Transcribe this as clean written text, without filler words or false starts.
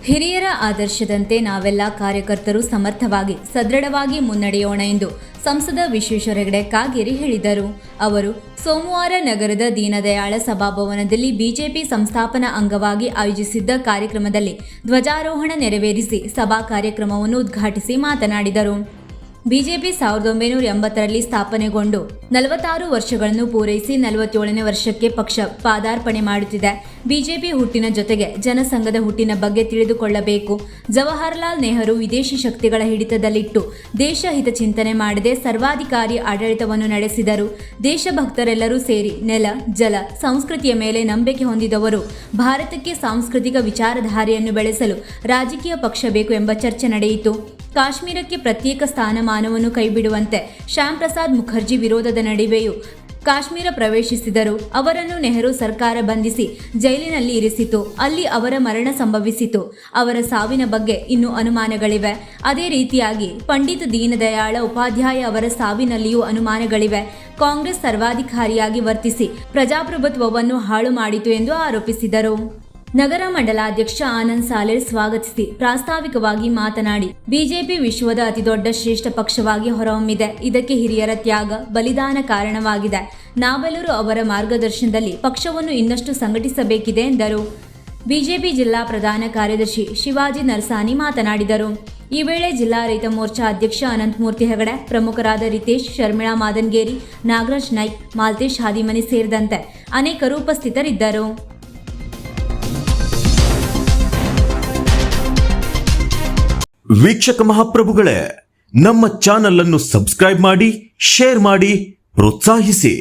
ಹಿರಿಯರ ಆದರ್ಶದಂತೆ ನಾವೆಲ್ಲ ಕಾರ್ಯಕರ್ತರು ಸಮರ್ಥವಾಗಿ ಸದೃಢವಾಗಿ ಮುನ್ನಡೆಯೋಣ ಎಂದು ಸಂಸದ ವಿಶ್ವೇಶ್ವರ ಹೆಗಡೆ ಕಾಗೇರಿ ಹೇಳಿದರು. ಅವರು ಸೋಮವಾರ ನಗರದ ದೀನದಯಾಳ ಸಭಾಭವನದಲ್ಲಿ ಬಿಜೆಪಿ ಸಂಸ್ಥಾಪನಾ ಅಂಗವಾಗಿ ಆಯೋಜಿಸಿದ್ದ ಕಾರ್ಯಕ್ರಮದಲ್ಲಿ ಧ್ವಜಾರೋಹಣ ನೆರವೇರಿಸಿ ಸಭಾ ಕಾರ್ಯಕ್ರಮವನ್ನು ಉದ್ಘಾಟಿಸಿ ಮಾತನಾಡಿದರು. ಬಿಜೆಪಿ 1980ರಲ್ಲಿ ಸ್ಥಾಪನೆಗೊಂಡು 46 ವರ್ಷಗಳನ್ನು ಪೂರೈಸಿ 47ನೇ ವರ್ಷಕ್ಕೆ ಪಕ್ಷ ಪಾದಾರ್ಪಣೆ ಮಾಡುತ್ತಿದೆ. ಬಿಜೆಪಿ ಹುಟ್ಟಿನ ಜೊತೆಗೆ ಜನಸಂಘದ ಹುಟ್ಟಿನ ಬಗ್ಗೆ ತಿಳಿದುಕೊಳ್ಳಬೇಕು. ಜವಾಹರಲಾಲ್ ನೆಹರು ವಿದೇಶಿ ಶಕ್ತಿಗಳ ಹಿಡಿತದಲ್ಲಿಟ್ಟು ದೇಶ ಹಿತ ಚಿಂತನೆ ಮಾಡದೆ ಸರ್ವಾಧಿಕಾರಿ ಆಡಳಿತವನ್ನು ನಡೆಸಿದರು. ದೇಶಭಕ್ತರೆಲ್ಲರೂ ಸೇರಿ ನೆಲ, ಜಲ, ಸಂಸ್ಕೃತಿಯ ಮೇಲೆ ನಂಬಿಕೆ ಹೊಂದಿದವರು. ಭಾರತಕ್ಕೆ ಸಾಂಸ್ಕೃತಿಕ ವಿಚಾರಧಾರೆಯನ್ನು ಬೆಳೆಸಲು ರಾಜಕೀಯ ಪಕ್ಷ ಬೇಕು ಎಂಬ ಚರ್ಚೆ ನಡೆಯಿತು. ಕಾಶ್ಮೀರಕ್ಕೆ ಪ್ರತ್ಯೇಕ ಸ್ಥಾನಮಾನವನ್ನು ಕೈಬಿಡುವಂತೆ ಶ್ಯಾಮ್ ಪ್ರಸಾದ್ ಮುಖರ್ಜಿ ವಿರೋಧದ ನಡುವೆಯೂ ಕಾಶ್ಮೀರ ಪ್ರವೇಶಿಸಿದರು. ಅವರನ್ನು ನೆಹರು ಸರ್ಕಾರ ಬಂಧಿಸಿ ಜೈಲಿನಲ್ಲಿ ಇರಿಸಿತು. ಅಲ್ಲಿ ಅವರ ಮರಣ ಸಂಭವಿಸಿತು. ಅವರ ಸಾವಿನ ಬಗ್ಗೆ ಇನ್ನೂ ಅನುಮಾನಗಳಿವೆ. ಅದೇ ರೀತಿಯಾಗಿ ಪಂಡಿತ್ ದೀನದಯಾಳ ಉಪಾಧ್ಯಾಯ ಅವರ ಸಾವಿನಲ್ಲಿಯೂ ಅನುಮಾನಗಳಿವೆ. ಕಾಂಗ್ರೆಸ್ ಸರ್ವಾಧಿಕಾರಿಯಾಗಿ ವರ್ತಿಸಿ ಪ್ರಜಾಪ್ರಭುತ್ವವನ್ನು ಹಾಳು ಮಾಡಿತು ಎಂದು ಆರೋಪಿಸಿದರು. ನಗರ ಮಂಡಲಾಧ್ಯಕ್ಷ ಆನಂದ್ ಸಾಲೇರ್ ಸ್ವಾಗತಿಸಿ ಪ್ರಾಸ್ತಾವಿಕವಾಗಿ ಮಾತನಾಡಿ, ಬಿಜೆಪಿ ವಿಶ್ವದ ಅತಿದೊಡ್ಡ ಶ್ರೇಷ್ಠ ಪಕ್ಷವಾಗಿ ಹೊರಹೊಮ್ಮಿದೆ. ಇದಕ್ಕೆ ಹಿರಿಯರ ತ್ಯಾಗ, ಬಲಿದಾನ ಕಾರಣವಾಗಿದೆ. ನಾವೆಲ್ಲರೂ ಅವರ ಮಾರ್ಗದರ್ಶನದಲ್ಲಿ ಪಕ್ಷವನ್ನು ಇನ್ನಷ್ಟು ಸಂಘಟಿಸಬೇಕಿದೆ ಎಂದರು. ಬಿಜೆಪಿ ಜಿಲ್ಲಾ ಪ್ರಧಾನ ಕಾರ್ಯದರ್ಶಿ ಶಿವಾಜಿ ನರ್ಸಾನಿ ಮಾತನಾಡಿದರು. ಈ ವೇಳೆ ಜಿಲ್ಲಾ ರೈತ ಮೋರ್ಚಾ ಅಧ್ಯಕ್ಷ ಅನಂತಮೂರ್ತಿ ಹೆಗಡೆ, ಪ್ರಮುಖರಾದ ರಿತೇಶ್, ಶರ್ಮಿಳಾ ಮಾದನ್ಗೇರಿ, ನಾಗರಾಜ್ ನಾಯ್ಕ್, ಮಾಲ್ತೇಶ್ ಹಾದಿಮನಿ ಸೇರಿದಂತೆ ಅನೇಕರು ಉಪಸ್ಥಿತರಿದ್ದರು. ವೀಕ್ಷಕ ಮಹಾಪ್ರಭುಗಳೇ, ನಮ್ಮ ಚಾನಲ್ ಅನ್ನು ಸಬ್ಸ್ಕ್ರೈಬ್ ಮಾಡಿ, ಶೇರ್ ಮಾಡಿ, ಪ್ರೋತ್ಸಾಹಿಸಿ.